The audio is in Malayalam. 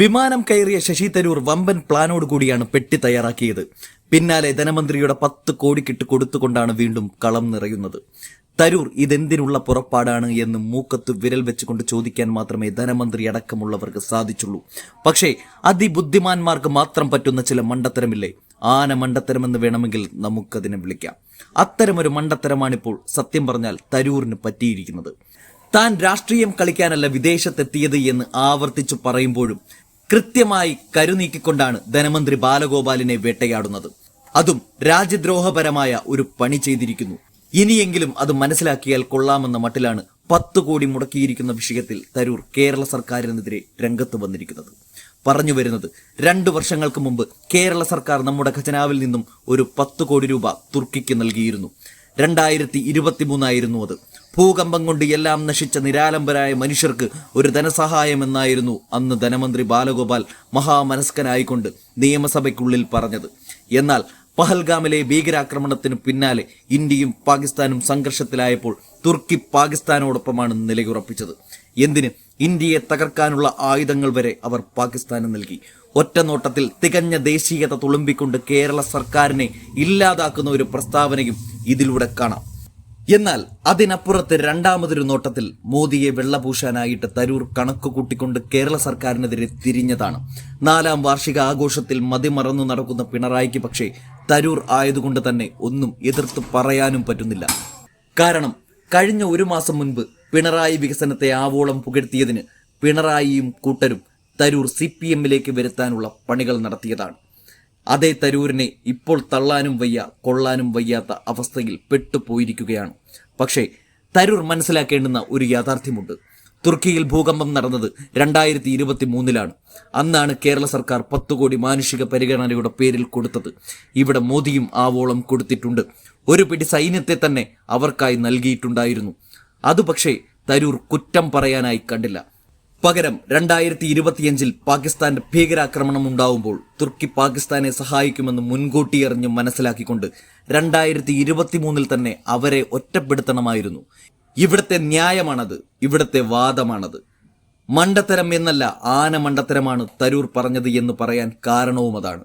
വിമാനം കയറിയ ശശി തരൂർ വമ്പൻ പ്ലാനോടുകൂടിയാണ് പെട്ടി തയ്യാറാക്കിയത്. പിന്നാലെ ധനമന്ത്രിയുടെ 10 കോടിക്കിട്ട് കൊടുത്തുകൊണ്ടാണ് വീണ്ടും കളം നിറയുന്നത്. തരൂർ ഇതെന്തിനുള്ള പുറപ്പാടാണ് എന്ന് മൂക്കത്ത് വിരൽ വെച്ചുകൊണ്ട് ചോദിക്കാൻ മാത്രമേ ധനമന്ത്രി അടക്കമുള്ളവർക്ക് സാധിച്ചുള്ളൂ. പക്ഷേ അതിബുദ്ധിമാന്മാർക്ക് മാത്രം പറ്റുന്ന ചില മണ്ടത്തരമില്ലേ, ആന മണ്ടത്തരമെന്ന് വേണമെങ്കിൽ നമുക്കതിനെ വിളിക്കാം. അത്തരമൊരു മണ്ടത്തരമാണിപ്പോൾ സത്യം പറഞ്ഞാൽ തരൂരിന് പറ്റിയിരിക്കുന്നത്. താൻ രാഷ്ട്രീയം കളിക്കാനല്ല വിദേശത്തെത്തിയത് എന്ന് ആവർത്തിച്ചു പറയുമ്പോഴും കൃത്യമായി കരുനീക്കിക്കൊണ്ടാണ് ധനമന്ത്രി ബാലഗോപാലിനെ വേട്ടയാടുന്നത്. അതും രാജ്യദ്രോഹപരമായ ഒരു പണി ചെയ്തിരിക്കുന്നു. ഇനിയെങ്കിലും അത് മനസ്സിലാക്കിയാൽ കൊള്ളാമെന്ന മട്ടിലാണ് 10 കോടി മുടക്കിയിരിക്കുന്ന വിഷയത്തിൽ തരൂർ കേരള സർക്കാരിനെതിരെ രംഗത്ത് വന്നിരിക്കുന്നത്. പറഞ്ഞു വരുന്നത്, 2 വർഷങ്ങൾക്ക് മുമ്പ് കേരള സർക്കാർ നമ്മുടെ ഖജനാവിൽ നിന്നും ഒരു 10 കോടി രൂപ തുർക്കിക്ക് നൽകിയിരുന്നു. 2023 ആയിരുന്നു അത്. ഭൂകമ്പം കൊണ്ട് എല്ലാം നശിച്ച നിരാലംബരായ മനുഷ്യർക്ക് ഒരു ധനസഹായം എന്നായിരുന്നു അന്ന് ധനമന്ത്രി ബാലഗോപാൽ മഹാമനസ്കനായിക്കൊണ്ട് നിയമസഭയ്ക്കുള്ളിൽ പറഞ്ഞത്. എന്നാൽ പഹൽഗാമിലെ ഭീകരാക്രമണത്തിന് പിന്നാലെ ഇന്ത്യയും പാകിസ്ഥാനും സംഘർഷത്തിലായപ്പോൾ തുർക്കി പാകിസ്ഥാനോടൊപ്പമാണ് നിലയുറപ്പിച്ചത്. എന്തിന്, ഇന്ത്യയെ തകർക്കാനുള്ള ആയുധങ്ങൾ വരെ അവർ പാകിസ്ഥാന് നൽകി. ഒറ്റ നോട്ടത്തിൽ തികഞ്ഞ ദേശീയത തുളുമ്പിക്കൊണ്ട് കേരള സർക്കാരിനെ ഇല്ലാതാക്കുന്ന ഒരു പ്രസ്താവനയും ഇതിലൂടെ കാണാം. എന്നാൽ അതിനപ്പുറത്ത് രണ്ടാമതൊരു നോട്ടത്തിൽ മോദിയെ വെള്ളപൂശാനായിട്ട് തരൂർ കണക്ക് കൂട്ടിക്കൊണ്ട് കേരള സർക്കാരിനെതിരെ തിരിഞ്ഞതാണ്. 4ാം വാർഷിക ആഘോഷത്തിൽ മതിമറന്നു നടക്കുന്ന പിണറായിക്ക് പക്ഷേ തരൂർ ആയതുകൊണ്ട് തന്നെ ഒന്നും എതിർത്ത് പറയാനും പറ്റുന്നില്ല. കാരണം കഴിഞ്ഞ 1 മാസം മുൻപ് പിണറായി വികസനത്തെ ആവോളം പുകഴ്ത്തിയതിന് പിണറായിയും കൂട്ടരും തരൂർ CPM-ലേക്ക് വരുത്താനുള്ള പണികൾ നടത്തിയതാണ്. അതേ തരൂരിനെ ഇപ്പോൾ തള്ളാനും വയ്യ കൊള്ളാനും വയ്യാത്ത അവസ്ഥയിൽ പെട്ടുപോയിരിക്കുകയാണ്. പക്ഷേ തരൂർ മനസ്സിലാക്കേണ്ടുന്ന ഒരു യാഥാർത്ഥ്യമുണ്ട്. തുർക്കിയിൽ ഭൂകമ്പം നടന്നത് 2023-ലാണ്. അന്നാണ് കേരള സർക്കാർ 10 കോടി മാനുഷിക പരിഗണനയുടെ പേരിൽ കൊടുത്തത്. ഇവിടെ മോദിയും ആവോളം കൊടുത്തിട്ടുണ്ട്. ഒരു പിടി സൈന്യത്തെ തന്നെ അവർക്കായി നൽകിയിട്ടുണ്ടായിരുന്നു. അത് പക്ഷേ തരൂർ കുറ്റം പറയാനായി കണ്ടില്ല. പകരം 2025-ൽ പാകിസ്ഥാന്റെ ഭീകരാക്രമണം ഉണ്ടാവുമ്പോൾ തുർക്കി പാകിസ്ഥാനെ സഹായിക്കുമെന്ന് മുൻകൂട്ടി അറിഞ്ഞ് മനസ്സിലാക്കിക്കൊണ്ട് 2023-ൽ തന്നെ അവരെ ഒറ്റപ്പെടുത്തണമായിരുന്നു. ഇവിടുത്തെ ന്യായമാണത്, ഇവിടുത്തെ വാദമാണത്. മണ്ടത്തരം എന്നല്ല, ആന മണ്ടത്തരമാണ് തരൂർ പറഞ്ഞത് എന്ന് പറയാൻ കാരണവും അതാണ്.